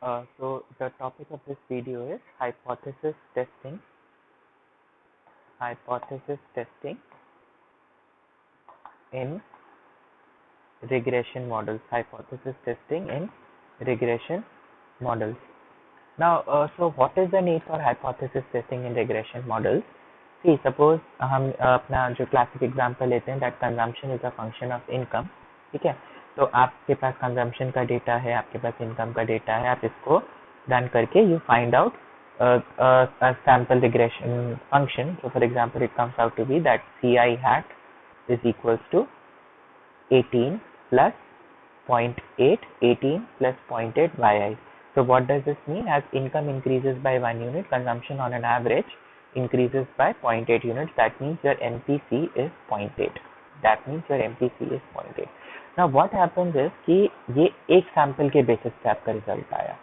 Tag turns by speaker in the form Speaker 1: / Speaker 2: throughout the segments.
Speaker 1: So the topic of this video is hypothesis testing in regression models. Hypothesis testing in regression models. Now, so what is the need for hypothesis testing in regression models? See, suppose हम अपना जो classic example लेते हैं that consumption is a function of income, ठीक है? तो आपके पास consumption का डेटा है, आपके पास income का डेटा है, आप इसको रन करके you find out a sample regression function. So for example, it comes out to be that Ci hat is equals to 18 plus 0.8, 18 plus 0.8 yi. So what does this mean? As income increases by 1 unit, consumption on an average increases by 0.8 units. That means your MPC is 0.8. That means your MPC is 0.8. Now what happens is कि ये एक sample के basis पे आपका result आया,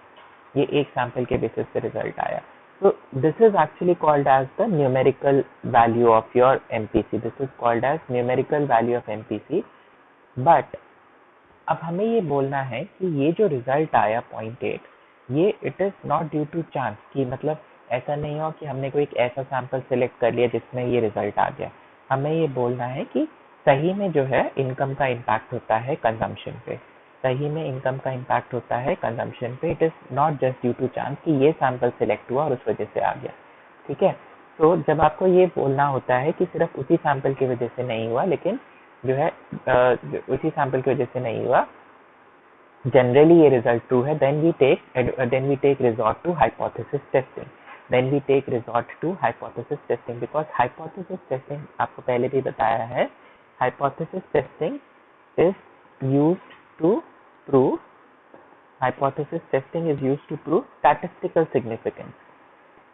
Speaker 1: ये एक sample के बेसिस पे रिजल्ट आया. So this is actually called as the numerical value of your MPC. This is called as numerical value of MPC. But अब हमें ये बोलना है कि ये जो रिजल्ट आया 0.8, ये it is not due to chance, कि मतलब ऐसा नहीं हो कि हमने कोई एक ऐसा सैंपल सिलेक्ट कर लिया जिसमें ये रिजल्ट आ गया. हमें ये बोलना है कि सही में जो है इनकम का इम्पैक्ट होता है कंजम्पशन पे, सही में इनकम का इम्पैक्ट होता है कंजम्पशन पे. It is not just due to chance कि ये सैंपल सिलेक्ट हुआ और उस वजह से आ गया. ठीक है. तो जब आपको ये बोलना होता है कि सिर्फ उसी सैंपल की वजह से नहीं हुआ, लेकिन जो है उसी सैंपल की वजह से नहीं हुआ, जनरली ये रिजल्ट ट्रू है, then we take resort to hypothesis testing. Because hypothesis testing आपको पहले भी बताया है, hypothesis testing is used to prove statistical significance.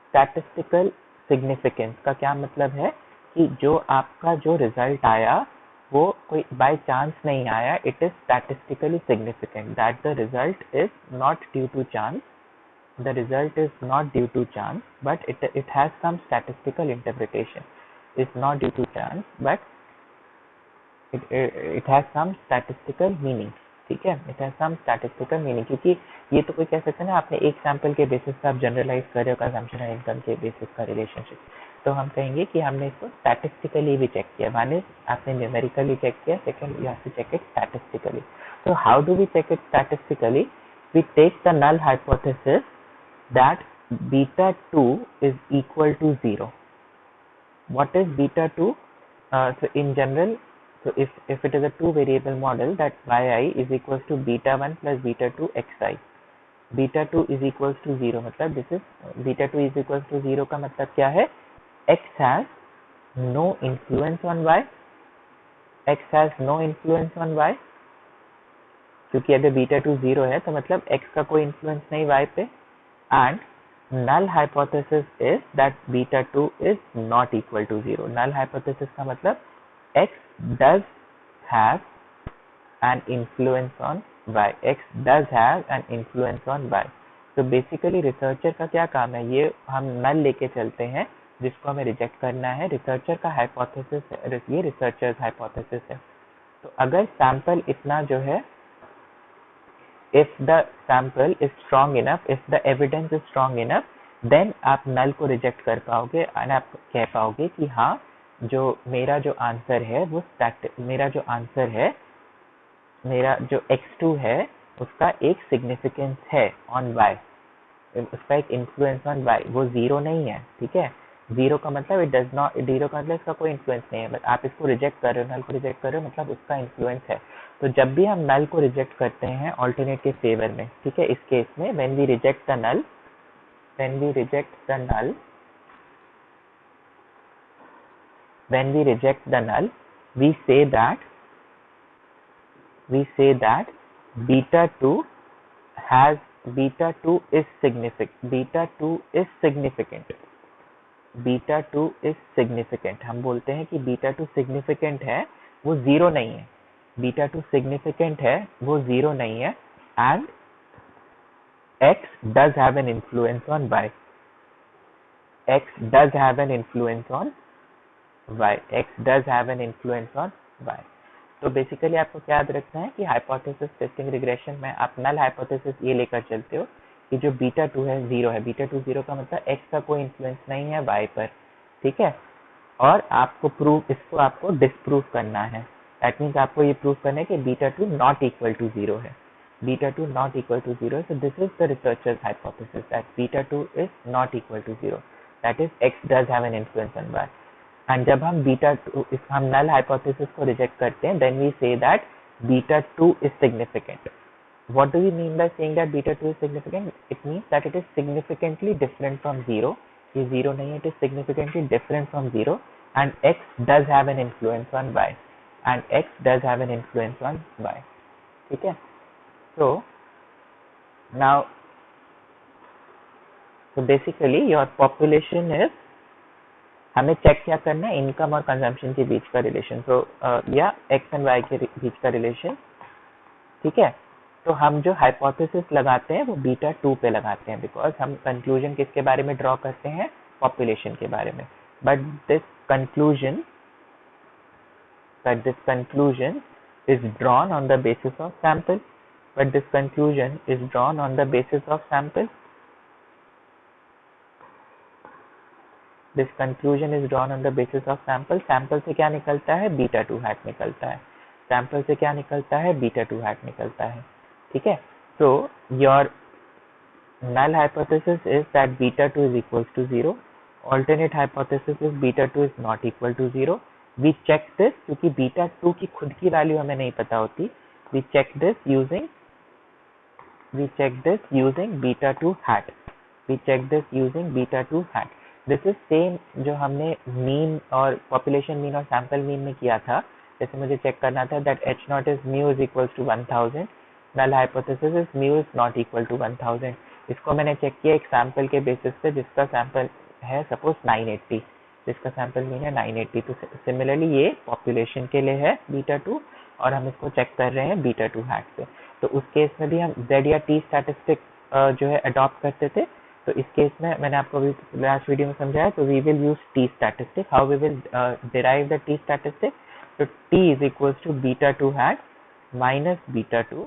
Speaker 1: Statistical significance का क्या मतलब है कि जो आपका जो रिजल्ट आया वो कोई बाय चांस नहीं आया. It is statistically significant. That the result is not due to chance. The result is not due to chance, but it has some statistical interpretation. It's not due to chance, but it has some statistical meaning. ठीक है, it has some statistical meaning. क्योंकि ये तो कोई कह सकते हैं ना, आपने एक सैंपल के बेसिस पे आप जनरलाइज कर रहे हो कंजम्पशन और इनकम के बेसिस का रिलेशनशिप, तो हम कहेंगे कि हमने इसको स्टैटिस्टिकली भी चेक किया. वन इज आपने न्यूमेरिकली चेक किया, second you have to check it statistically. तो how do we check it statistically? We take the null hypothesis that beta 2 is equal to 0. What is beta 2? So in general, so if it is a two variable model, that yi is equals to beta 1 plus beta 2 xi. Beta 2 is equals to 0, मतलब this is beta 2 is equals to 0 का मतलब क्या है? x has no influence on y. x has no influence on y. क्योंकि अगर beta 2 0 है तो मतलब x का कोई influence नहीं y पे. And null hypothesis is that beta 2 is not equal to 0. Null hypothesis का मतलब x does have an influence on y. X does have an influence on y. So basically researcher का क्या काम है? ये हम null लेके चलते हैं जिसको हमें रिजेक्ट करना है. रिसर्चर का हाइपोथेसिस, ये रिसर्चर हाइपोथेसिस है. तो अगर सैंपल इतना जो है, if the sample is strong enough, if the evidence is strong enough, then आप null को रिजेक्ट कर पाओगे और आप कह पाओगे कि हाँ, जो मेरा जो आंसर है वो मेरा जो x2 है उसका एक सिग्निफिकेंस है ऑन y, उसका एक इन्फ्लुएंस ऑन y, वो जीरो नहीं है. ठीक है. जीरो का मतलब इट डज नॉट, जीरो का मतलब इसका कोई इन्फ्लुएंस नहीं है. आप इसको रिजेक्ट कर रहे हो, नल को रिजेक्ट कर रहे हो, मतलब उसका इन्फ्लुएंस है. तो जब भी हम नल को रिजेक्ट करते हैं ऑल्टरनेट के फेवर में, ठीक है, इस केस में when we reject the null, when we reject the null, we say that beta 2 is significant. हम बोलते हैं कि beta 2 significant है, वो जीरो नहीं है. beta 2 significant है, वो जीरो नहीं है. and x does have an influence on y. तो बेसिकली आपको क्या याद रखना है कि हाइपोथेसिस टेस्टिंग रिग्रेशन में आप नल हाइपोथेसिस ये लेकर चलते हो कि जो बीटा 2 है 0 है, बीटा 2 0 का मतलब x का कोई इन्फ्लुएंस नहीं है y पर, ठीक है। और इसको आपको डिस्प्रूव करना है। दैट मीन्स आपको ये प्रूव करना है कि बीटा 2 नॉट इक्वल टू 0 है, beta 2 not equal to 0। So this is the researcher's hypothesis that beta 2 is not equal to 0, that is x does have an influence on y। And जब हम हम null hypothesis को reject करते हैं, then we say that beta 2 is significant. What do we mean by saying that beta 2 is significant? It means that it is significantly different from 0. ये 0 नहीं है, it is significantly different from 0, and x does have an influence on y, and x does have an influence on y. ठीक है? So now, so basically your population is, हमें check क्या करना है, income और कंजम्पशन के बीच का relation, तो या एक्स एंड वाई के बीच का रिलेशन, ठीक है। तो हम जो हाइपोथेसिस लगाते हैं वो बीटा 2 पे लगाते हैं, बिकॉज हम कंक्लूजन किसके बारे में ड्रॉ करते हैं, पॉपुलेशन के बारे में। But this conclusion is drawn on the basis of sample, but this conclusion is drawn on the basis of sample. This conclusion is drawn on the basis of sample. Sample से क्या निकलता है, beta 2 hat निकलता है। Sample से क्या निकलता है, बीटा 2 हैट निकलता है, ठीक है। So your null hypothesis is that beta 2 is equals to 0. Alternate hypothesis is beta 2 is not equal to 0. We check this क्योंकि beta 2 की खुद की वैल्यू हमें नहीं पता होती। We check this using beta 2 hat. We check this using beta 2 hat. This is same जो हमने मीन और पॉपुलेशन मीन और सैंपल मीन में किया था। जैसे मुझे चेक करना था that h naught is mu is equals to 1000. Null hypothesis is mu is not equal to 1000. इसको मैंने चेक किया एक सैंपल के बेसिस पे जिसका सैंपल है सपोज 980, जिसका सैंपल मीन है 980। तो सिमिलरली ये पॉपुलेशन के लिए है बीटा 2 और हम इसको चेक कर रहे हैं बीटा 2 हैट से। तो उस केस में भी हम z या t स्टैटिस्टिक जो है अडॉप्ट करते थे। तो इस केस में मैंने आपको अभी लास्ट वीडियो में समझाया, तो we will use t statistic. How we will derive the t statistic? तो t is equals to beta 2 hat minus beta 2,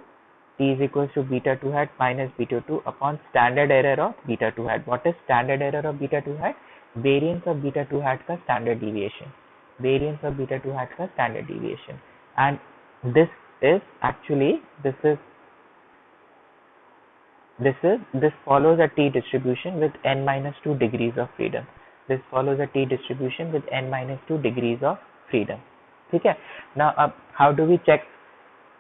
Speaker 1: t is equals to beta 2 hat minus beta 2 upon standard error of beta 2 hat. What is standard error of beta 2 hat? Variance of beta 2 hat का standard deviation. Variance of beta 2 hat का standard deviation. And this is actually this follows a t distribution with n minus 2 degrees of freedom. This follows a t distribution with n minus 2 degrees of freedom. ठीक है। Now अब how do we check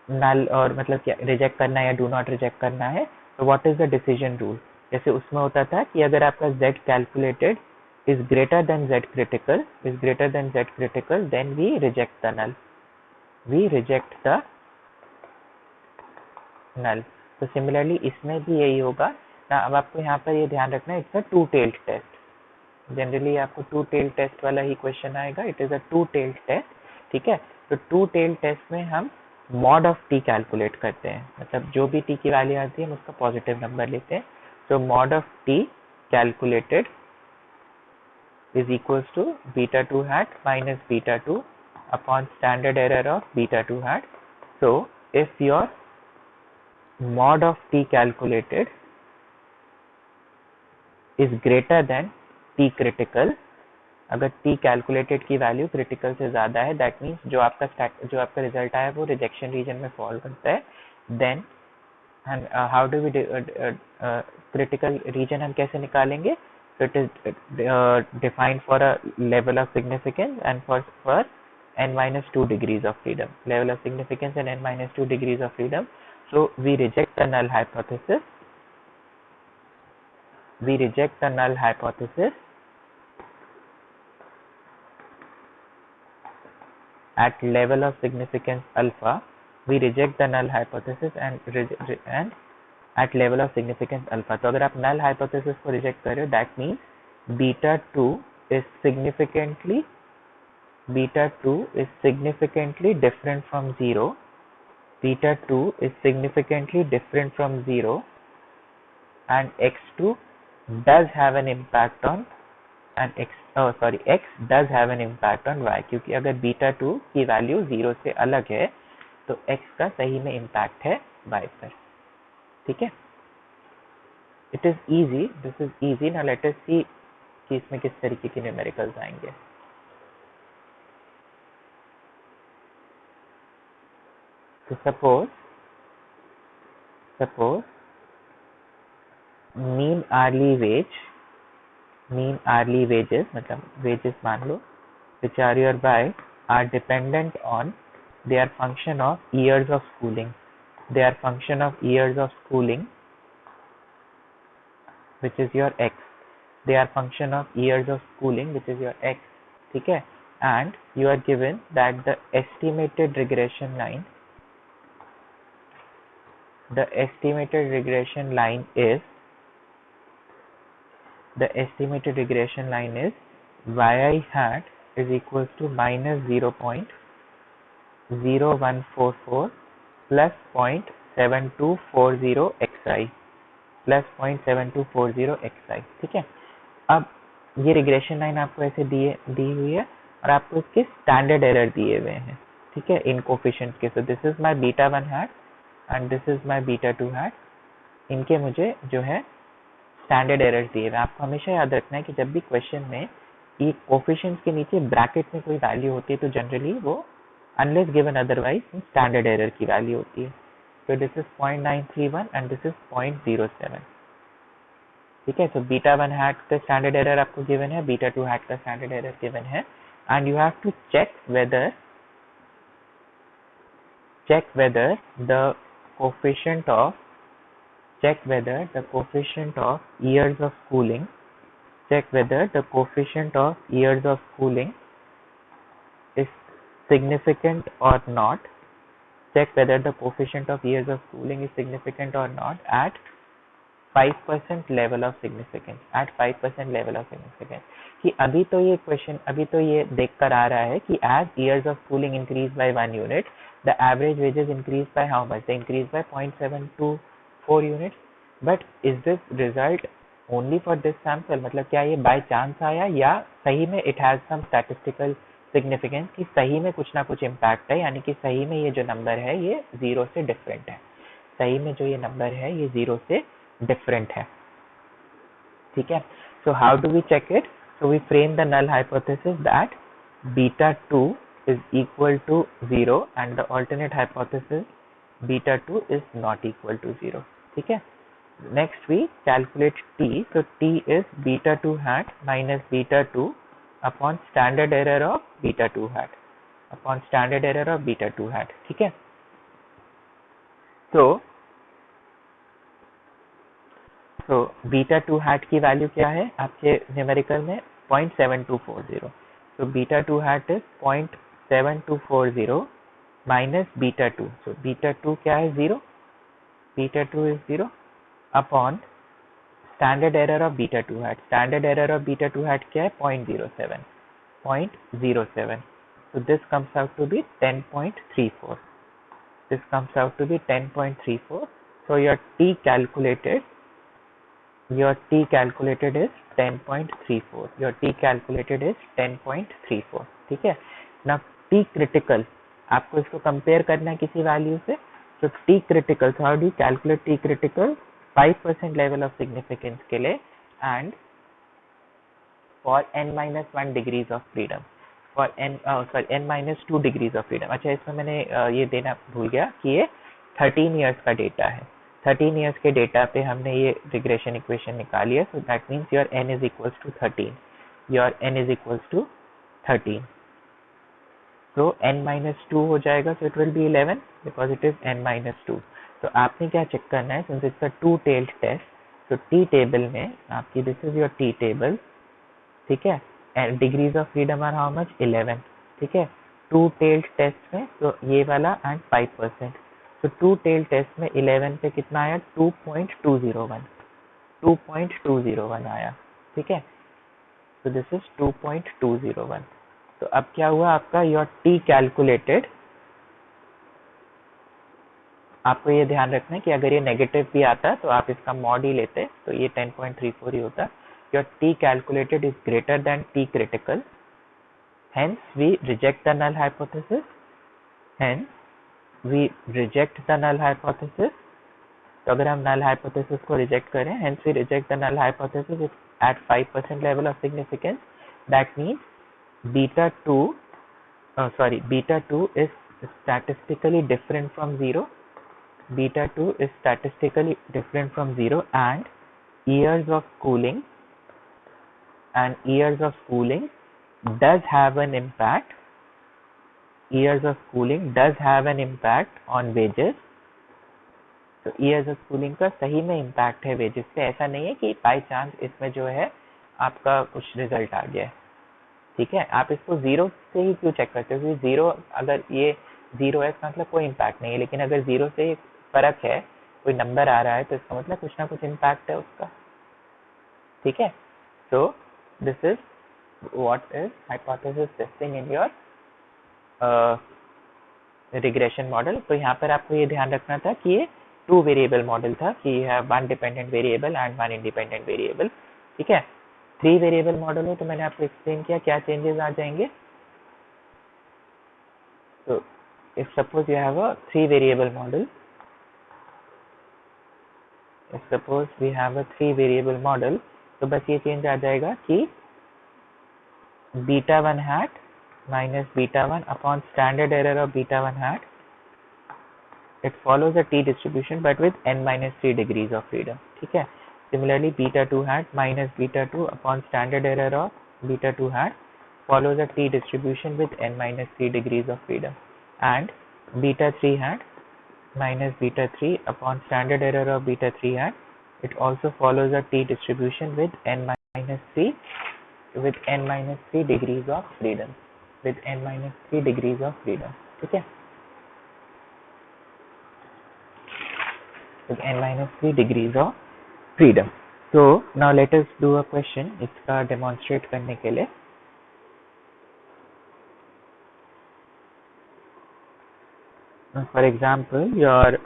Speaker 1: नल और मतलब क्या reject करना है या do not reject करना है? तो what is the decision rule? जैसे उसमें होता था कि अगर आपका z calculated is greater than z critical then we reject the null. तो सिमिलरली इसमें भी यही होगा ना। अब आपको यहाँ पर ये ध्यान रखना है, it's a two tailed test. Generally आपको टू टेल्ड टेस्ट वाला ही क्वेश्चन आएगा। It is a two tailed test, ठीक है। तो टू टेल्ड टेस्ट में हम मॉड ऑफ टी कैलकुलेट करते हैं, मतलब जो भी टी की वैल्यू आती है हम उसका पॉजिटिव नंबर लेते हैं। So mod of T calculated is equals to beta 2 hat minus beta 2 upon standard error of beta 2 hat. So if your mod of t calculated is greater than t critical, अगर t calculated की value critical से ज्यादा है, that means जो आपका result आया वो rejection reason में फॉल करता है। Then how do we critical region हम कैसे निकालेंगे? So it is defined for a level of significance and for n minus 2 degrees of freedom. Level of significance and n minus 2 degrees of freedom. So we reject the null hypothesis. At level of significance alpha. We reject the null hypothesis and at level of significance alpha. तो अगर आप null hypothesis को reject कर रहे हो, that means beta 2 is significantly different from 0. Beta 2 is significantly different from 0 and x2 does have an impact on x does have an impact on y, क्योंकि अगर beta 2 की वैल्यू 0 से अलग है तो x का सही में इम्पैक्ट है y पर, ठीक है। It is easy, this is easy. Now let us see कि इसमें किस तरीके के न्यूमेरिकल्स आएंगे. तो सपोज मीन आर्ली वेजेस मतलब वेजेस मान लो which are your by are dependent on, they are function of years of schooling, they are function of years of schooling which is your x, they are function of years of schooling which is your x. ठीक है. And you are given that the estimated regression line is yi hat is equals to minus 0.0144 plus 0.7240 xi plus 0.7240 xi. ठीक है. अब ये regression line आपको ऐसे दी हुई है और आपको इसके स्टैंडर्ड एरर दिए हुए हैं. ठीक है, इन कोफिशिएंट्स के. सो this is my beta 1 hat and this is my beta 2 hat. इनके मुझे जो है स्टैंडर्ड एरर दिए हुए. आपको हमेशा याद रखना है कि जब भी क्वेश्चन में ये कोफिशिएंट्स के नीचे ब्रैकेट में कोई वैल्यू होती है तो जनरली वो unless given otherwise standard error की वैल्यू होती है. So this is 0.931 and this is 0.07. ठीक है. So beta 1 hat का standard error आपको given है, beta 2 hat का standard error given है, and you have to check whether the coefficient of years of schooling is significant or not. Check whether the coefficient of years of schooling is significant or not at 5% level of significance. कि अभी तो ये देख कर आ रहा है कि as years of schooling increase by 1 unit, the average wages increase by how much? They increase by 0.724 units. But is this result only for this sample? मतलब क्या ये by chance आया या सही में it has some statistical significance कि सही में कुछ ना कुछ इम्पैक्ट है, यानी कि सही में ये जो नंबर है ये जीरो से डिफरेंट है. सही में जो ये नंबर है ये जीरो से डिफरेंट है. ठीक है. So how do we check it? So we frame the null hypothesis that beta 2 is equal to 0 and the alternate hypothesis beta 2 is not equal to 0. ठीक है. Next we calculate t. So t is beta 2 hat minus beta 2 upon standard error of beta 2 hat. ठीक है. So beta 2 hat की value क्या है आपके numerical में? 0.7240. So beta 2 hat is 0.7240 minus beta 2. So beta 2 क्या है? 0. Beta 2 is 0 upon standard error of beta 2 hat. Standard error of beta 2 hat क्या है? 0.07. So this comes out to be 10.34. So your t calculated is 10.34. ठीक है. Now t critical आपको इसको compare करना है किसी वैल्यू से. So t critical, so how do you calculate t critical? 5% level of significance के लिए and for n-1 degrees of freedom, for n-2 degrees of freedom. अच्छा, इसमें मैंने ये देना भूल गया कि ये 13 years का डेटा है. 13 years के डेटा पे हमने ये रिग्रेशन इक्वेशन निकाली है. So that means your n is equals to 13. So n-2 हो जाएगा. So it will be 11 because it is n-2. तो आपने क्या चेक करना है? Since it's a two tailed test, तो टी टेबल में आपकी this is your T table. ठीक है. And degrees of freedom are how much? 11. ठीक है. टू टेल्ड टेस्ट में तो ये वाला एंड 5%. तो टू टेल्ड टेस्ट में 11 पे कितना आया? 2.201 आया. ठीक है. तो दिस इज 2.201. तो अब क्या हुआ आपका? Your T calculated. आपको ये ध्यान रखना है कि अगर ये नेगेटिव भी आता तो आप इसका मॉड ही लेते तो ये 10.34 ही होता. Your T calculated is greater than T critical. Hence we reject the null hypothesis. तो अगर हम नल हाइपोथेसिस को रिजेक्ट करें, hence we reject the null hypothesis at 5% level of significance, that means beta 2 is statistically different from 0. Beta 2 is statistically different from 0, and years of schooling does have an impact. Years of schooling does have an impact on wages. तो years of schooling का सही में impact है wages पे, ऐसा नहीं है कि बाई चांस इसमें जो है आपका कुछ रिजल्ट आ गया है। ठीक है, आप इसको जीरो से ही क्यों चेक करते हो, क्योंकि जीरो, अगर ये जीरो है इसका मतलब कोई इम्पैक्ट नहीं है, लेकिन अगर जीरो से फर्क है, कोई नंबर आ रहा है, तो इसका मतलब कुछ ना कुछ इम्पैक्ट है उसका। ठीक है, सो this is what is hypothesis testing in your regression model. तो यहाँ पर आपको ये ध्यान रखना था कि ये 2 वेरिएबल मॉडल था, कि you have 1 dependent variable and 1 independent variable. ठीक है, 3 वेरिएबल मॉडल हो तो मैंने आपको एक्सप्लेन किया क्या चेंजेस आ जाएंगे। तो if suppose you have a 3 variable model, तो बस ये चेंज आ जाएगा कि beta 1 hat minus beta 1 upon standard error of beta 1 hat, it follows a t distribution but with n minus 3 degrees of freedom. ठीक है, similarly beta 2 hat minus beta 2 upon standard error of beta 2 hat follows a t distribution with n minus 3 degrees of freedom, and beta 3 hat minus beta 3 upon standard error of beta 3 hat, it also follows a t distribution with n minus 3 degrees of freedom, with n minus 3 degrees of freedom. ठीक है, with n minus 3 degrees of freedom. So now let us do a question इसका demonstrate करने के लिए। For example, your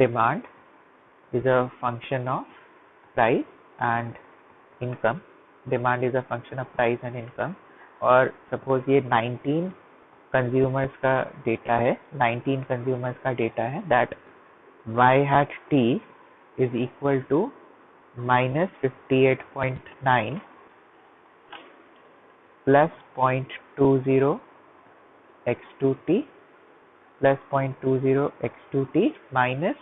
Speaker 1: demand is a function of price and income. Demand is a function of price and income, और suppose ये 19 consumers का data है, 19 consumers का data है, that y hat t is equal to minus 58.9 plus 0.20 x2t plus 0.20 x2t minus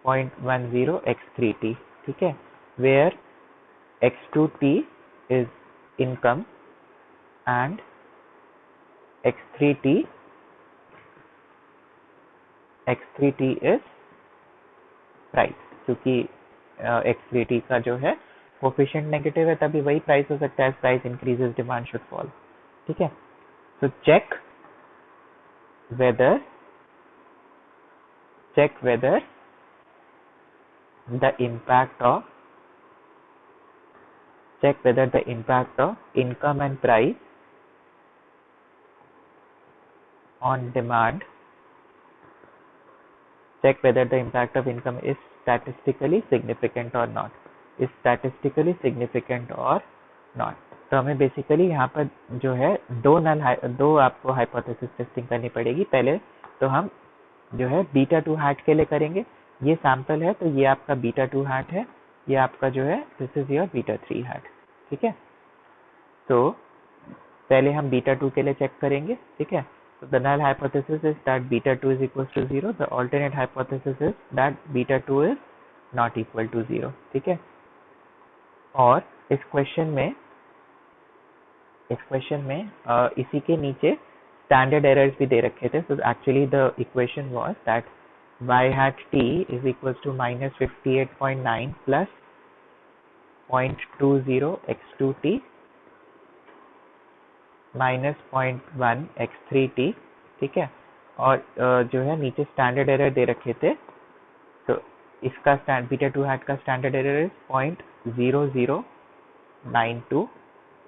Speaker 1: 0.10 x3t. ठीक है, where x2t is income and x3t is price, क्योंकि x3t का जो है कोफिशिएंट नेगेटिव है, तभी वही प्राइस हो सकता है, price increases demand should fall. ठीक है, so check whether the impact of income and price on demand, check whether the impact of income is statistically significant or not, तो हमें बेसिकली यहाँ पर जो है दो आपको हाइपोथेसिस टेस्टिंग करनी पड़ेगी। पहले तो हम जो है बीटा 2 हैट के लिए करेंगे, ये सैंपल है, तो ये आपका बीटा 2 हैट है, ये आपका जो है this is your beta 3 hat. ठीक है, तो पहले हम बीटा 2 के लिए चेक करेंगे। ठीक है, so the null hypothesis is that beta 2 is equals to 0. The alternate hypothesis is that beta 2 is not equal to 0. ठीक है, और इस क्वेश्चन में इसी के नीचे स्टैंडर्ड एरर्स भी दे रखे थे। So actually the equation was that y hat t is equals to minus 58.9 plus 0.20 x2t minus 0.1 x3t। ठीक है, और जो है नीचे स्टैंडर्ड एरर दे रखे थे, तो इसका बीटा 2 हैट का स्टैंडर्ड एरर इज 0.0092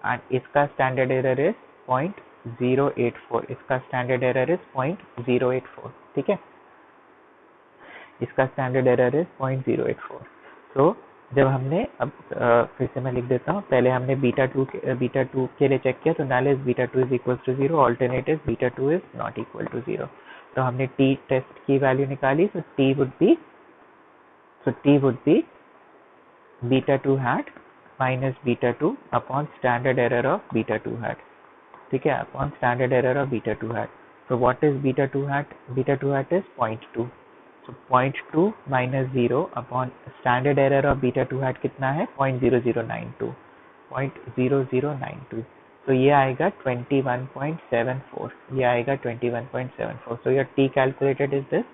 Speaker 1: एंड इसका स्टैंडर्ड एरर इज 0.084, इसका स्टैंडर्ड एरर इज 0.084। ठीक है, इसका स्टैंडर्ड एरर इज 0.084। तो जब हमने अब फिर से मैं लिख देता हूँ, पहले हमने बीटा 2 के लिए चेक किया, तो null is beta 2 is equal to 0, alternate is beta 2 is not equal to 0। तो हमने टी टेस्ट की वैल्यू निकाली, तो T would be So T would be beta 2 hat minus beta 2 upon standard error of beta 2 hat. ठीक है, upon standard error of beta 2 hat. So what is beta 2 hat? Beta 2 hat is 0.2. So 0.2 minus 0 upon standard error of beta 2 hat कितना है? 0.0092. 0.0092. So ये आएगा 21.74. ये आएगा 21.74. So your T calculated is this.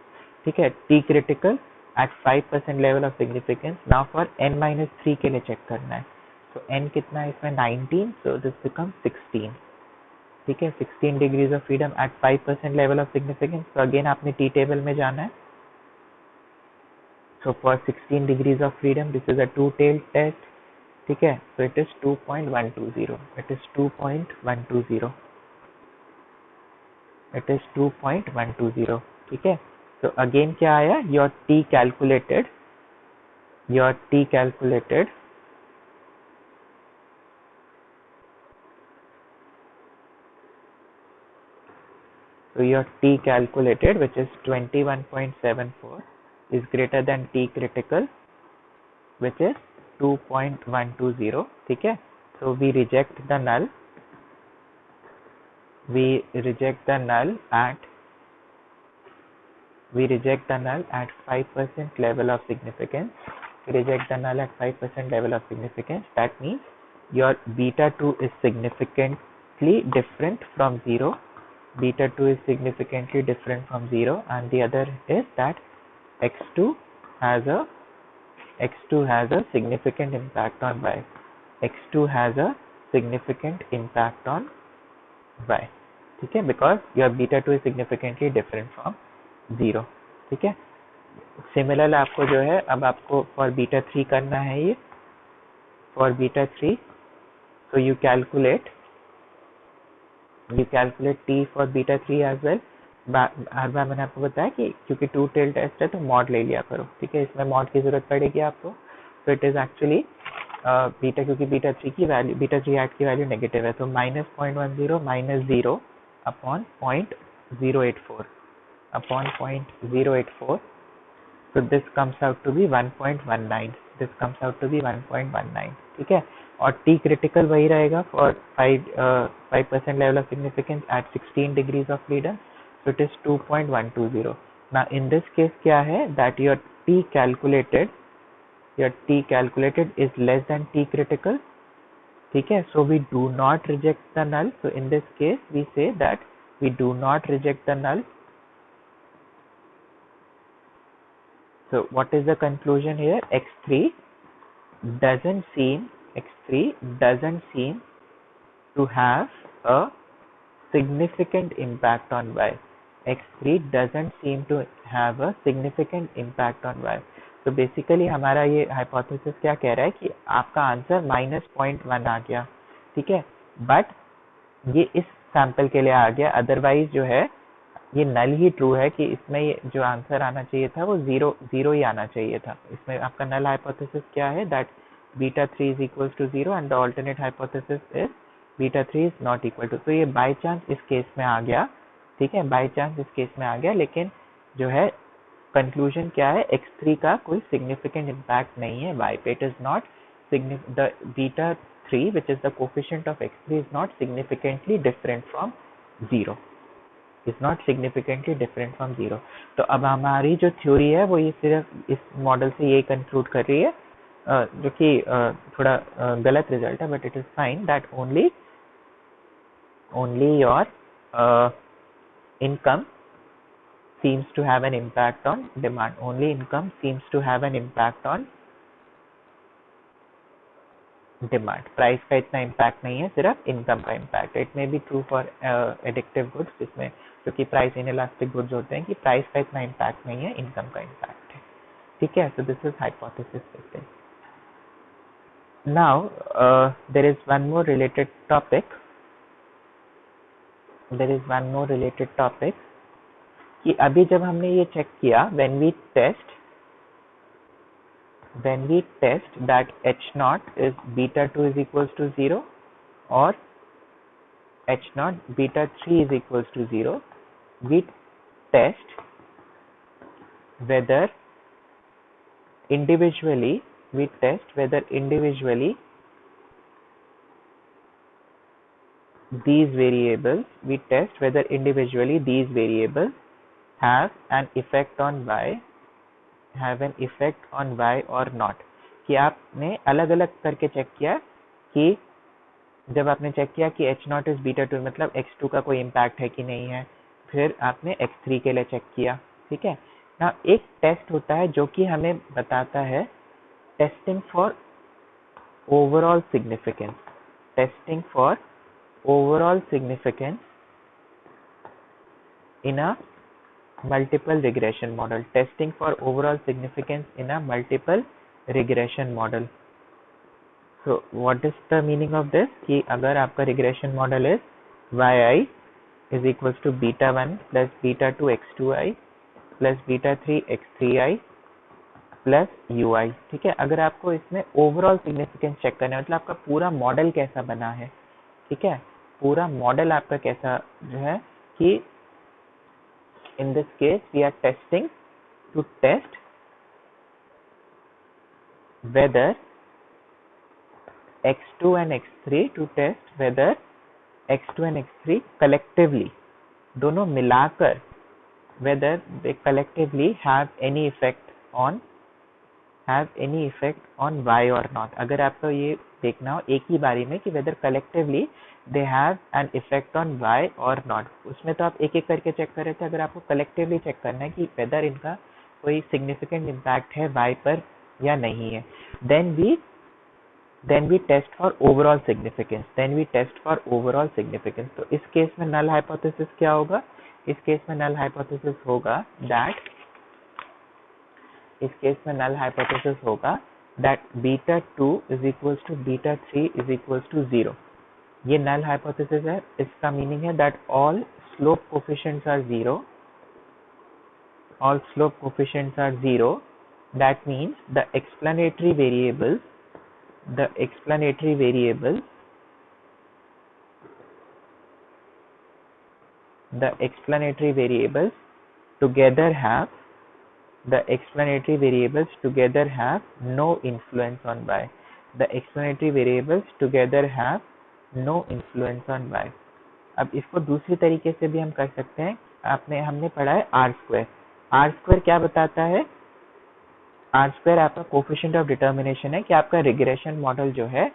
Speaker 1: ठीक है, T critical at 5% level of significance. Now for n minus 3 के लिए चेक करना है. So n कितना है इसमें? 19. So this becomes 16. ठीक है, 16 degrees of freedom at 5% level of significance. तो अगेन आपने टी टेबल में जाना है. So for 16 degrees of freedom this is a two tail test. ठीक है, so it is 2.120. It is 2.120. It is 2.120. ठीक है, तो अगेन क्या आया? Your T calculated so your T calculated, which is 21.74, is greater than T critical, which is 2.120. ठीक है, so we reject the null. We reject the null at 5% level of significance. We reject the null at 5% level of significance. That means your beta 2 is significantly different from 0. Beta 2 is significantly different from 0, and the other is that x2 has a significant impact on y. x2 has a significant impact on y. ठीक है, because your beta 2 is significantly different from 0. ठीक है, similar आपको जो है, अब आपको for beta 3 करना है ये. For beta 3, so you calculate T for beta 3 as well. हर बार मैंने आपको बताया कि क्योंकि टू टेल टेस्ट है तो मॉड ले लिया करो. ठीक है, इसमें मॉड की जरूरत पड़ेगी आपको. तो इट इज एक्चुअली बीटा, क्योंकि बीटा 3 की वैल्यू, बीटा 3 हैट की वैल्यू नेगेटिव है, तो -0.10 minus 0 upon 0.084 upon 0.084. so this comes out to be 1.19. ठीक है, और T critical वही रहेगा for 5% level of significance at 16 degrees of freedom. So it is 2.120. Now in this case क्या है? That your T calculated is less than T critical. ठीक है, so we do not reject the null. So in this case we say that we do not reject the null. So what is the conclusion here? x3 doesn't seem to have a significant impact on y. x3 doesn't seem to have a significant impact on y. तो basically हमारा ये hypothesis क्या कह रहा है कि आपका answer -0.1 आ गया. ठीक है, बट ये इस सैंपल के लिए आ गया, अदरवाइज जो है ये नल ही ट्रू है कि इसमें ये जो आंसर आना चाहिए था वो जीरो ही आना चाहिए था. इसमें आपका नल हाइपोथेसिस क्या है? That beta 3 is equals to 0 and the alternate hypothesis is beta 3 is not equal to. तो ये बाय चांस इस केस में आ गया. ठीक है, बाय चांस इस केस में आ गया, लेकिन जो है कंक्लूजन क्या है? x3 का कोई सिग्निफिकेंट इम्पैक्ट नहीं है y पे. It is not the beta 3 which is the coefficient of x3 is not significantly different from 0. is not significantly different from 0. तो अब हमारी जो थ्योरी है वो ये सिर्फ इस मॉडल से ये कंक्लूड कर रही है, जो कि थोड़ा गलत रिजल्ट है, but it is fine that only your income seems to have an impact on demand. Only income seems to have an impact on demand. Price का इतना इम्पैक्ट नहीं है, सिर्फ इनकम का impact. It may be true for addictive goods, जिसमें क्योंकि price inelastic goods होते हैं कि प्राइस का इतना इम्पैक्ट नहीं है, इनकम का इम्पैक्ट है. ठीक है, सो this is hypothesis. Now there is one more related topic कि अभी जब हमने ये चेक किया, when we test that H0 is beta 2 is equals to 0 or H0 beta 3 is equals to 0, we test whether individually we test whether individually these variables have an effect on y or not। कि आपने अलग अलग करके check किया कि जब आपने check किया कि H0 इज बीटा 2 मतलब X2 का कोई इम्पैक्ट है कि नहीं है, फिर आपने X3 के लिए चेक किया। ठीक है ना, एक टेस्ट होता है जो कि हमें बताता है testing for overall significance in a multiple regression model। So what is the meaning of this कि अगर आपका regression model is yi is equals to beta 1 plus beta 2 x2i plus beta 3 x3i plus ui। ठीक है, अगर आपको इसमें overall significance check करना है मतलब आपका पूरा मॉडल कैसा बना है। ठीक है, पूरा मॉडल आपका कैसा जो है कि in this case we are testing to test whether x2 and x3 to test whether x2 and x3 collectively दोनों मिलाकर whether they collectively have any effect on y or not। अगर आपको ये देखना हो एक ही बारी में कि whether collectively they have an effect on y or not। उसमें तो आप एक एक करके चेक कर रहे थे, अगर आपको collectively चेक करना है कि whether इनका कोई significant impact है y पर या नहीं है, then we test for overall significance। तो इस केस में null hypothesis क्या होगा? इस केस में null hypothesis होगा that beta 2 is equals to beta 3 is equals to 0। ये null hypothesis है, इसका मीनिंग है that all slope coefficients are 0। that means the explanatory variables together have no influence on y। अब इसको दूसरी तरीके से भी हम कर सकते हैं। हमने पढ़ा है आर स्क्वायर क्या बताता है? आर स्क्वायर आपका कोफिशिएंट ऑफ डिटर्मिनेशन है कि आपका रिग्रेशन मॉडल जो है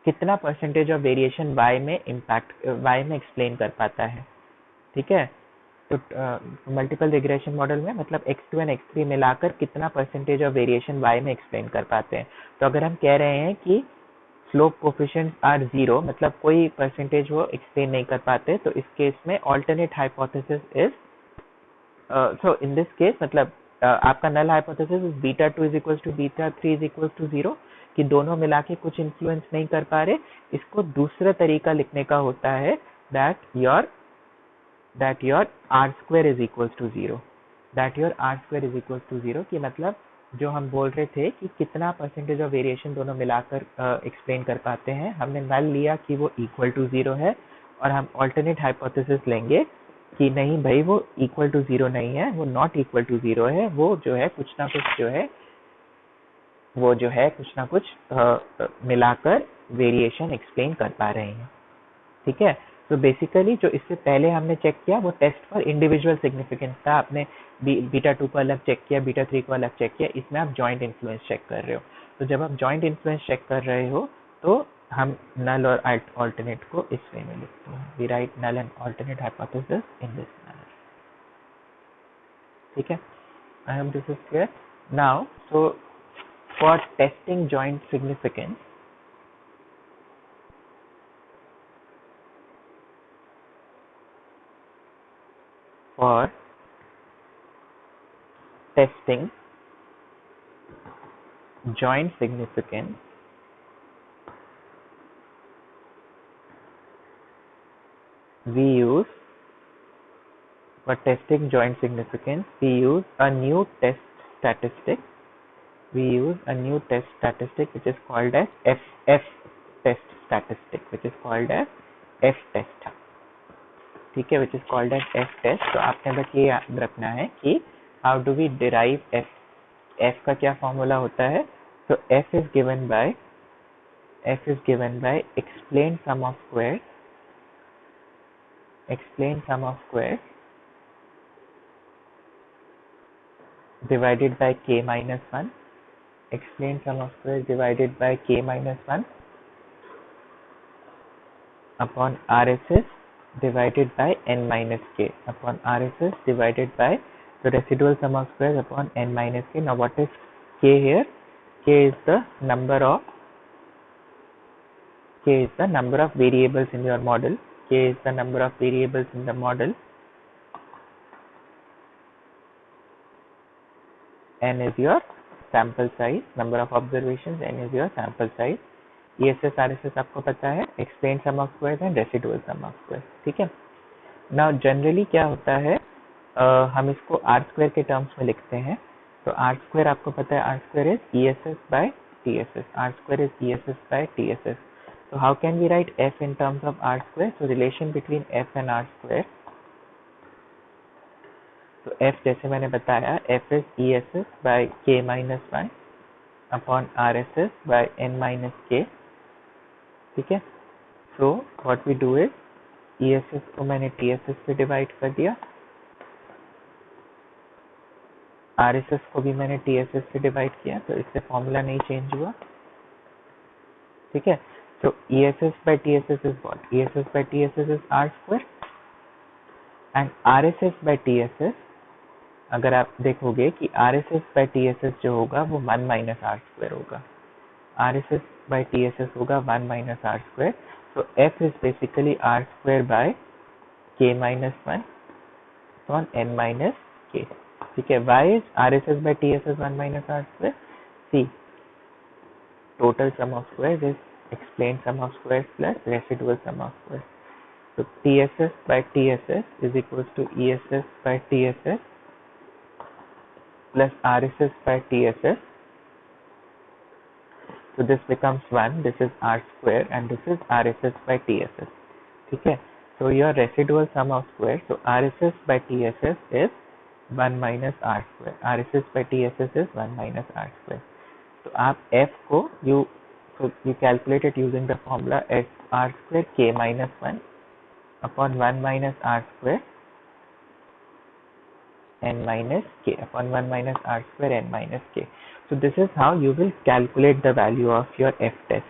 Speaker 1: कितना परसेंटेज ऑफ वेरिएशन y में एक्सप्लेन कर पाता है। ठीक है, तो मल्टीपल रिग्रेशन मॉडल में मतलब x2 और x3 मिलाकर कितना परसेंटेज ऑफ वेरिएशन y में एक्सप्लेन कर पाते हैं। तो अगर हम कह रहे हैं कि स्लोप कोफिशिएंट्स आर 0 मतलब कोई परसेंटेज वो एक्सप्लेन नहीं कर पाते, तो इस केस में alternate hypothesis is so in this case मतलब आपका null hypothesis is beta 2 is equal to beta 3 is equal to 0 कि दोनों मिला के कुछ इन्फ्लुएंस नहीं कर पा रहे। इसको दूसरा तरीका लिखने का होता है that your R square is equal to 0। कि मतलब जो हम बोल रहे थे कि कितना परसेंटेज ऑफ वेरिएशन दोनों मिलाकर एक्सप्लेन कर पाते हैं, हमने नल लिया कि वो इक्वल टू 0 है और हम अल्टरनेट हाइपोथेसिस लेंगे कि नहीं भाई वो इक्वल टू 0 नहीं है, वो नॉट इक्वल टू 0 है, वो जो है कुछ ना कुछ मिलाकर वेरिएशन एक्सप्लेन कर पा रहे हैं। ठीक है, तो बेसिकली जो इससे पहले हमने चेक किया वो टेस्ट फॉर इंडिविजुअल सिग्निफिकेंस था। आपने बीटा 2 को अलग चेक किया, बीटा 3 को अलग चेक किया, इसमें आप जॉइंट इन्फ्लुएंस चेक कर रहे हो। तो जब आप जॉइंट इन्फ्लुएंस चेक कर रहे हो तो हम नल और अल्टरनेट को इस वे में लिखते हैं, we write null and alternate hypothesis in this manner. ठीक है, I hope this is clear now. So for testing joint significance, for testing joint significance, we use a new test statistic which is called as f test statistic, f test। ठीक है, which is called as f test। तो आपने बस ये याद रखना है कि how do we derive f f का क्या फॉर्मूला होता है? तो f is given by explain sum of squares divided by k minus 1 explain sum of squares divided by k minus 1 upon RSS divided by n minus k upon RSS divided by the residual sum of squares upon n minus k. Now what is k here? K is the number of variables in your model. K is the number of variables in the model. N is your sample size, number of observations. N is your sample size. ESS, RSS आपको पता है, explain sum of squares and residual sum of squares. ठीक है. Now generally क्या होता है, हम इसको R square के terms में लिखते हैं. तो R square आपको पता है, R square is ESS by TSS. R square is ESS by TSS. So how can we write F in terms of R square? So relation between F and R square. तो F जैसे मैंने बताया, F is ESS by K minus 1 upon RSS by N minus K. ठीक है. So what we do is ESS को मैंने TSS से divide कर दिया, RSS को भी मैंने TSS से डिवाइड किया, तो इससे फॉर्मूला नहीं चेंज हुआ. ठीक है. So ESS by TSS is what? ESS by TSS is R square and RSS by TSS, अगर आप देखोगे कि RSS by TSS जो होगा वो 1 minus R square होगा. RSS by TSS होगा 1 minus R square. So F is basically R square by K minus 1 on N minus K. ठीक है. Why is RSS by TSS 1 minus R square? See, total sum of squares is explained sum of squares plus residual sum of squares. So TSS by TSS is equals to ESS by TSS plus RSS by TSS. So this becomes 1, this is R square and this is RSS by TSS. ठीक है. So your residual sum of squares, so RSS by TSS is 1 minus R square. RSS by TSS is 1 minus R square. तो आप F को you calculate it using the formula as R square K minus 1 upon 1 minus R square N minus K upon 1 minus R square N minus K. So this is how you will calculate the value of your F test.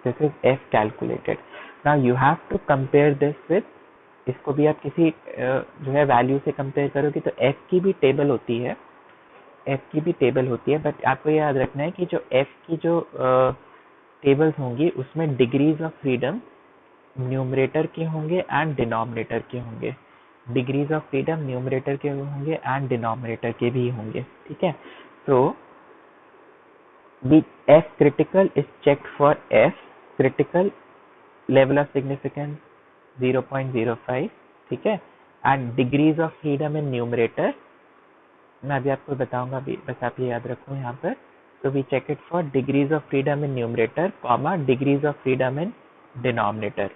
Speaker 1: This is F calculated. Now you have to compare this with, इसको भी आप किसी जो है value से compare करोगे तो F की भी टेबल होती है, बट आपको याद रखना है कि जो F की जो टेबल्स होंगी उसमें डिग्रीज ऑफ फ्रीडम न्यूमरेटर के होंगे एंड डिनोमिनेटर के होंगे. डिग्रीज ऑफ फ्रीडम न्यूमरेटर के होंगे एंड डिनोमिनेटर के भी होंगे. ठीक है. तो the F critical is checked for F critical level of significance 0.05. ठीक है. And degrees of freedom in numerator मैं अभी आपको बताऊंगा, बस आप ये याद रखो यहाँ पर. तो we check it for degrees of freedom in numerator comma degrees of freedom in denominator.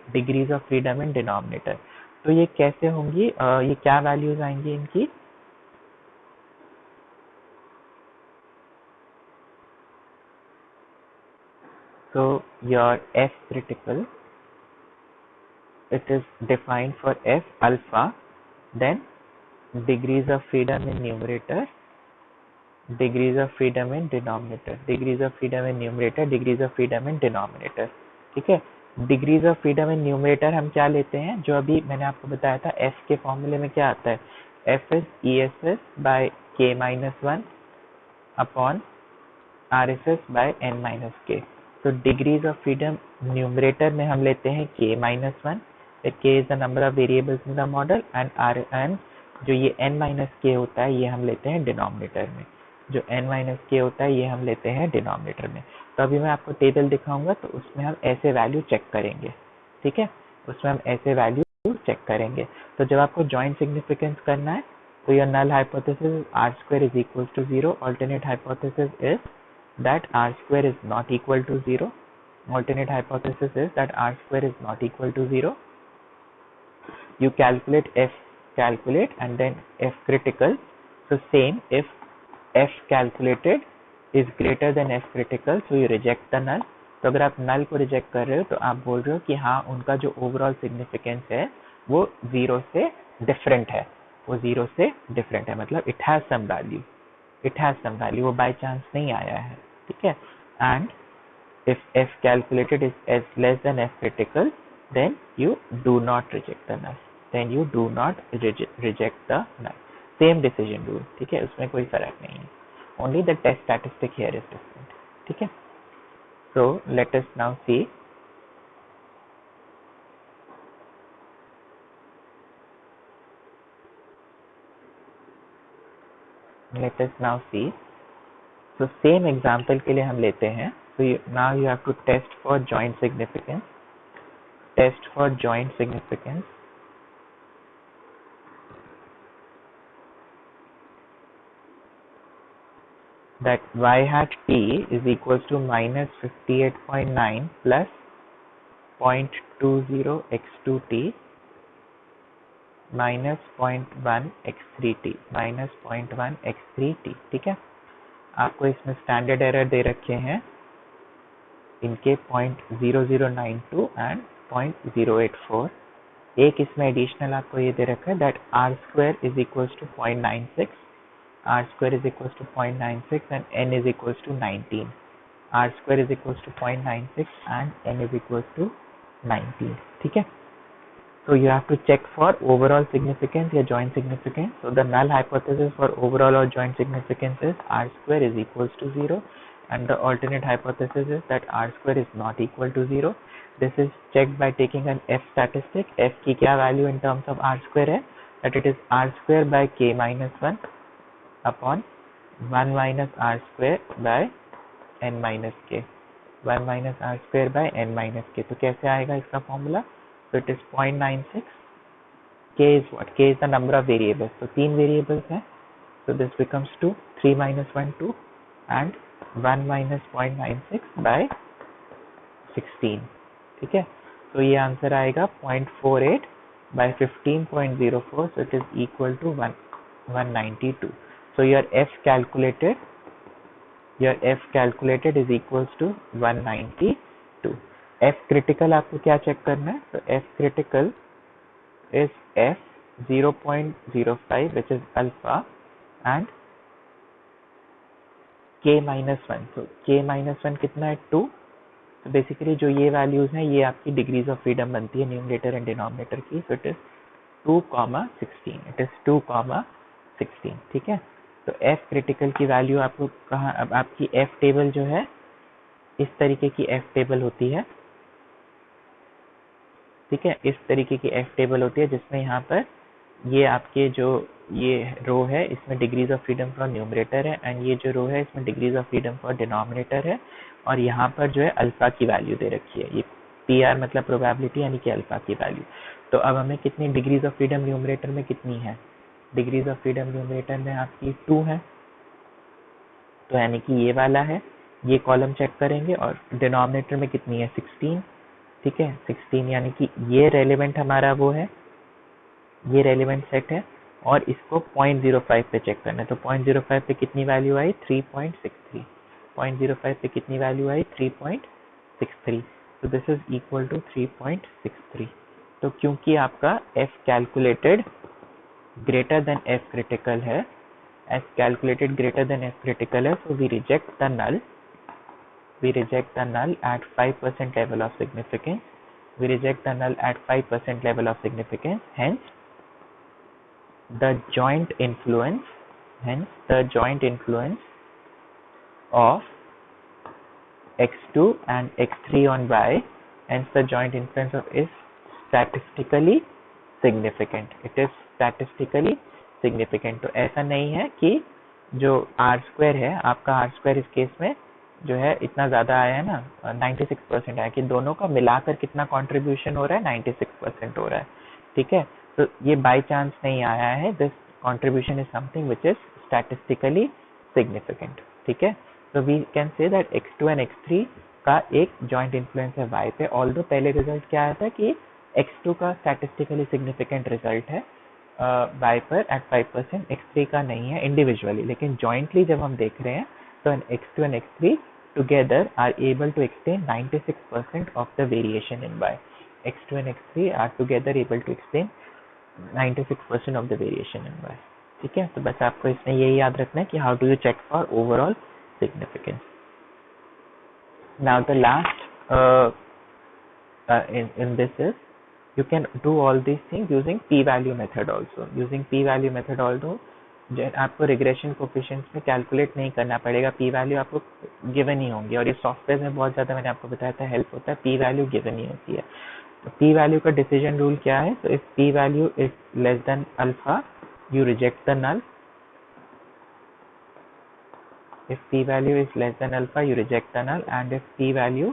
Speaker 1: तो ये कैसे होंगी, ये क्या वैल्यूज आएंगी इनकी? So your F critical, it is defined for F alpha, then degrees of freedom in numerator, degrees of freedom in denominator, degrees of freedom in numerator, degrees of freedom in denominator. ठीक है. Degrees of freedom in numerator हम क्या लेते हैं, जो अभी मैंने आपको बताया था F के फॉर्मूले में क्या आता है, F is ESS by K minus 1 upon RSS by N minus K. तो डिग्रीज ऑफ फ्रीडम न्यूमरेटर में हम लेते हैं K minus 1, K is the number of variables in the model and जो ये N minus K होता है ये हम लेते हैं डिनोमिनेटर में, जो N minus K होता है ये हम लेते हैं डिनोमिनेटर में. तो अभी मैं आपको टेबल दिखाऊंगा तो उसमें हम ऐसे वैल्यू चेक करेंगे. ठीक है. उसमें हम ऐसे वैल्यू चेक करेंगे. तो जब आपको जॉइंट सिग्निफिकेंस करना है तो your null hypothesis R square is equal to 0. Alternate hypothesis is that R square is not equal to 0. Alternate hypothesis is that R square is not equal to 0. You calculate and then F critical. So same, if F calculated is greater than F critical, so you reject the null. तो अगर आप नल को reject कर रहे हो तो आप बोल रहे हो कि हाँ उनका जो ओवरऑल सिग्निफिकेंस है वो जीरो से डिफरेंट है, वो जीरो से डिफरेंट है, मतलब it has some value, it has some value, वो बाय चांस नहीं आया है, ठीक है। And if f calculated is as less than f critical, then you do not reject the null, then you do not reject the null, same decision rule, ठीक है, उसमें कोई फर्क नहीं है, only the test statistic here is different, ठीक है। so let us now see so same example के लिए हम लेते हैं। so now you have to test for joint significance, test for joint significance, that y hat t is equals to minus 58.9 plus 0.20 x2t minus 0.1 x3t minus 0.1 x3t, ठीक है। आपको इसमें standard error दे रखे हैं इनके 0.0092 एंड 0.084। एक इसमें एडिशनल आपको ये दे रखा है that R square is equals to 0.96, r square is equals to 0.96 and n is equals to 19, r square is equals to 0.96 and n is equals to 19, ठीक है। so you have to check for overall significance या joint significance। so the null hypothesis for overall or joint significance is r square is equals to 0 and the alternate hypothesis is that r square is not equal to 0। this is checked by taking an f statistic। f की क्या value in terms of r square है, that it is r square by k minus 1 upon 1 minus r square by n minus k, 1 minus r square by n minus k। तो कैसे आएगा इसका formula, so it is 0.96, k is what, k is the number of variables, so 3 variables है, so this becomes 2, 3 minus 1 2 and 1 minus 0.96 by 16, ठीक है। तो ये answer आएगा 0.48 by 15.04, so it is equal to 192। so your f calculated is equals to 192। f critical आपको क्या check करना है, तो f critical is f 0.05 which is alpha and k minus 1, so k minus 1 कितना है 2। तो बेसिकली जो ये वैल्यूज हैं ये आपकी डिग्रीज ऑफ फ्रीडम बनती है न्यूमरेटर एंड डिनोमिनेटर की, so it is 2,16, it is 2,16, ठीक है। तो f क्रिटिकल की वैल्यू आपको कहाँ, अब आपकी f टेबल जो है इस तरीके की f टेबल होती है, ठीक है, इस तरीके की f टेबल होती है जिसमें यहाँ पर ये आपके जो ये रो है इसमें degrees of freedom for numerator है एंड ये जो रो है इसमें degrees of freedom for denominator है, और यहाँ पर जो है अल्फा की वैल्यू दे रखी है, ये पी आर मतलब प्रोबेबिलिटी यानी कि अल्फा की वैल्यू। तो अब हमें कितनी डिग्रीज ऑफ फ्रीडम न्यूमरेटर में कितनी है, डिग्रीज ऑफ फ्रीडम न्यूमरेटर में आपकी 2 है, तो यानी कि ये वाला है, ये कॉलम चेक करेंगे, और डिनोमिनेटर में कितनी है 16, ठीक है 16, यानी कि ये रेलिवेंट हमारा वो है, ये रेलिवेंट सेट है, और इसको 0.05 पे चेक करना है। तो 0.05 पे कितनी वैल्यू आई 3.63, 0.05 पे कितनी वैल्यू आई 3.63, तो दिस इज इक्वल टू 3.63। तो क्योंकि आपका f calculated greater than f critical है, f calculated greater than f critical है, so we reject the null at 5% level of significance, we reject the null at 5% level of significance, hence the joint influence of x2 and x3 on y, hence the joint influence of is statistically significant, it is statistically significant। तो ऐसा नहीं है कि जो r square है आपका, r square इस case में जो है इतना ज्यादा आया है ना 96% आया, कि दोनों का मिलाकर कितना कंट्रीब्यूशन हो रहा है 96% हो रहा है, ठीक है। तो ये बाय चांस नहीं आया है, this contribution is something which is statistically significant, ठीक है। तो we can say that x2 and x3 का एक जॉइंट इन्फ्लुएंस है y पे, ऑल्दो पहले रिजल्ट क्या आया था कि x2 का स्टैटिस्टिकली सिग्निफिकेंट रिजल्ट है y पर एट 5%, x3 का नहीं है इंडिविजुअली, लेकिन जॉइंटली जब हम देख रहे हैं So an x2 and x3 together are able to explain 96% of the variation in y. x2 and x3 are together able to explain 96% of the variation in y. ठीक है, तो बस आपको इसमें यही याद रखना है कि how do you check for overall significance. Now the last in this is you can do all these things using p-value method also. Using p-value method although आपको रिग्रेशन कोफिशिएंट्स में कैलकुलेट नहीं करना पड़ेगा, पी वैल्यू आपको given ही होंगी, और ये software में बहुत ज़्यादा मैंने आपको बताया था हेल्प होता है, पी वैल्यू गिवन ही होती है. तो पी वैल्यू का डिसीजन रूल क्या है? तो if P value is less than alpha you reject the null. If p value is less than alpha, you reject the null, and if p value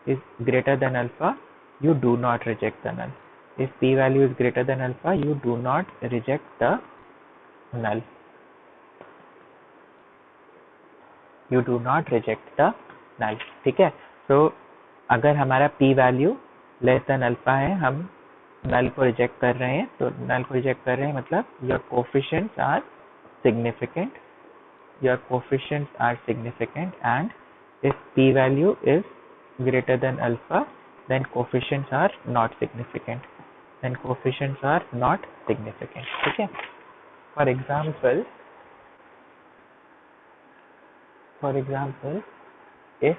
Speaker 1: is greater than alpha, you do not reject the null. If p value is greater than alpha, you do not reject the null. You do not reject the null. ठीक है, तो अगर हमारा p value less than alpha है, हम null को reject कर रहे हैं, तो null को reject कर रहे हैं मतलब your coefficients are significant. Your coefficients are significant, and if p value is greater than alpha, then coefficients are not significant. Then coefficients are not significant. Okay. For example, if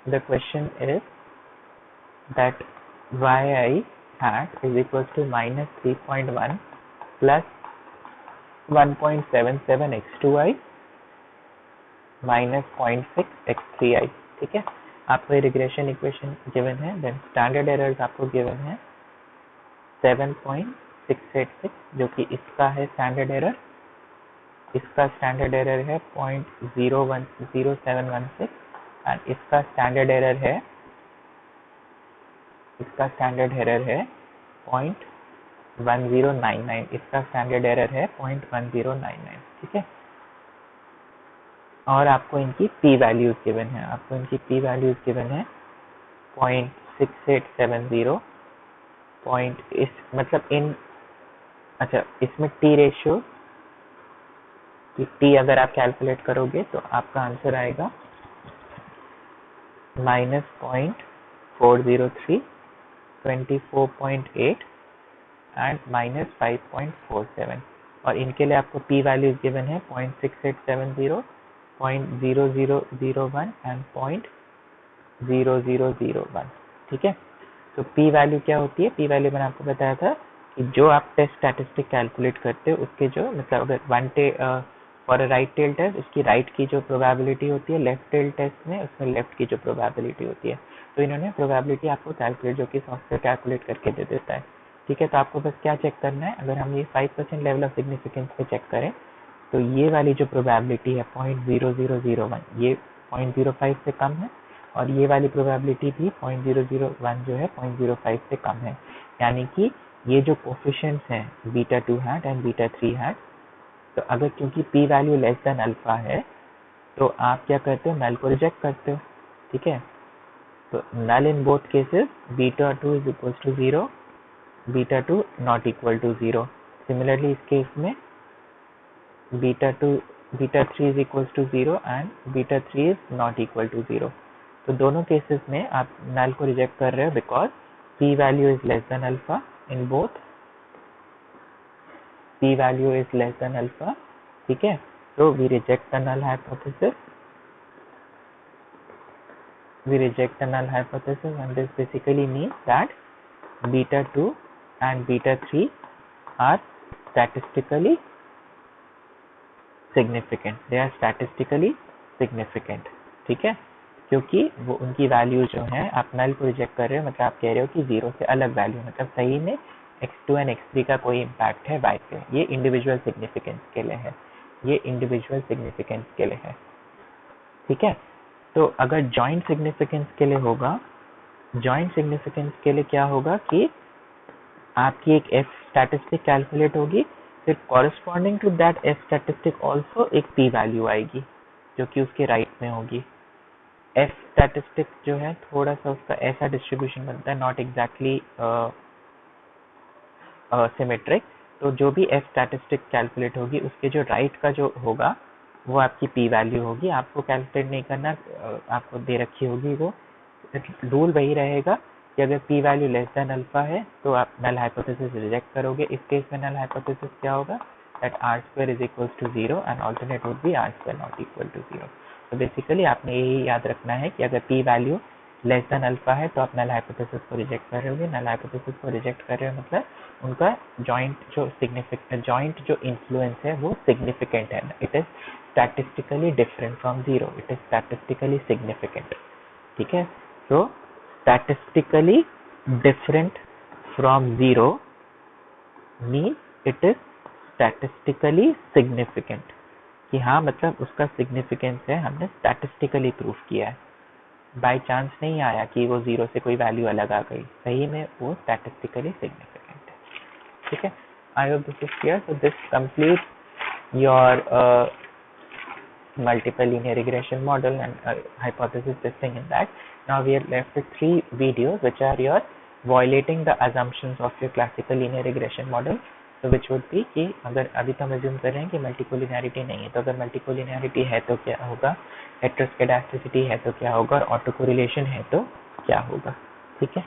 Speaker 1: the question is that yi hat is equals to minus 3.1 plus 1.77 x2i minus 0.6 x3i. ठीक है, आपको ये regression equation given है, then standard errors आपको given है 7.686 जो कि इसका है स्टैंडर्ड एरर, इसका स्टैंडर्ड एरर है 0.0716 एंड इसका स्टैंडर्ड एरर है 0.1099, इसका स्टैंडर्ड एरर है 0.1099. ठीक है, और आपको इनकी पी वैल्यूज गिवन है, 0.6870 इस मतलब इन, अच्छा इसमें टी रेशियो कि टी अगर आप कैलकुलेट करोगे तो आपका आंसर आएगा -0.403, 24.8 एंड -5.47, और इनके लिए आपको पी वैल्यूज गिवन है 0.6870, 0.0001 एंड 0.0001. ठीक है, तो पी वैल्यू क्या होती है? पी वैल्यू मैंने आपको बताया था कि जो आप टेस्ट स्टैटिस्टिक कैलकुलेट करते हो उसके जो मतलब अगर for a right tail test उसकी राइट की जो प्रोबेबिलिटी होती है, लेफ्ट टेल टेस्ट में उसमें लेफ्ट की जो प्रोबेबिलिटी होती है, तो इन्होंने प्रोबेबिलिटी आपको कैलकुलेट जो कि सॉफ्टवेयर कैलकुलेट करके दे देता है. ठीक है, तो आपको बस क्या चेक करना है, अगर हम ये 5% लेवल ऑफ सिग्निफिकेंस पे चेक करें तो ये वाली जो प्रोबेबिलिटी है 0.0001 ये 0.05 से कम है, और ये वाली प्रोबेबिलिटी भी 0.001 जो है 0.05 से कम है. यानी कि ये जो कोफिशिएंट्स हैं beta 2 hat and beta 3 hat, तो अगर क्योंकि p value less than alpha है तो आप क्या करते हो, नल को रिजेक्ट करते हो. ठीक है, तो null in both cases beta 2 is equal to 0, beta 2 not equal to 0. Similarly इस केस में beta 3 is equal to 0 and beta 3 is not equal to 0. तो दोनों केसेस में आप नल को रिजेक्ट कर रहे हो because p value is less than alpha in both, p value is less than alpha. ठीक है, so we reject the null hypothesis. And this basically means that beta 2 and beta 3 are statistically significant. They are statistically significant. ठीक है, क्योंकि वो उनकी value जो है आप नल को रिजेक्ट कर रहे हो मतलब आप कह रहे हो कि 0 से अलग वैल्यू, मतलब सही में x2 एंड x3 का कोई इम्पैक्ट है y पे. ये इंडिविजुअल सिग्निफिकेंस के लिए है. ठीक है, तो अगर जॉइंट सिग्निफिकेंस के लिए होगा, जॉइंट सिग्निफिकेंस के लिए क्या होगा कि आपकी एक f स्टैटिस्टिक कैलकुलेट होगी, फिर corresponding to that f statistic also एक p वैल्यू आएगी जो कि उसके राइट में होगी. f स्टैटिस्टिक जो है थोड़ा सा उसका ऐसा डिस्ट्रीब्यूशन बनता है, नॉट एग्जैक्टली सिमेट्रिक. तो जो भी f स्टैटिस्टिक कैलकुलेट होगी उसके जो राइट का जो होगा वो आपकी पी वैल्यू होगी, आपको कैलकुलेट नहीं करना, आपको दे रखी होगी वो। रूल वही रहेगा कि अगर P value less than alpha है तो आप नल हाइपोथेसिस रिजेक्ट करोगे। इस केस में नल हाइपोथेसिस क्या होगा, that R square is equal to zero and alternate would be R square not equal to zero. तो बेसिकली आपने यही याद रखना है कि अगर P value less than alpha है तो आप नल हाइपोथेसिस को रिजेक्ट कर रहे होगे। नल हाइपोथेसिस को रिजेक्ट कर रहे हो मतलब उनका जॉइंट जो इन्फ्लुएंस है वो सिग्निफिकेंट है, it is statistically different from zero, it is statistically significant. ठीक है, तो statistically different from zero means it is statistically significant, कि हाँ मतलब उसका सिग्निफिकेंस है, हमने स्टैटिस्टिकली प्रूफ किया है, बाय चांस नहीं आया कि वो जीरो से कोई वैल्यू अलग आ गई, सही में वो स्टैटिस्टिकली सिग्निफिकेंट है। ठीक है, I hope this is clear. So this complete your multiple linear regression model and hypothesis testing in that. Now we are left with 3 videos which are your violating the assumptions of your classical linear regression model. So which would be कि अगर अभी तो हम assume कर रहे हैं कि multicollinearity नहीं है, तो अगर मल्टीकोलिनियरिटी है तो क्या होगा, हेटेरोस्केडास्टिसिटी है तो क्या होगा, और ऑटो कोरिलेशन है तो क्या होगा। ठीक है।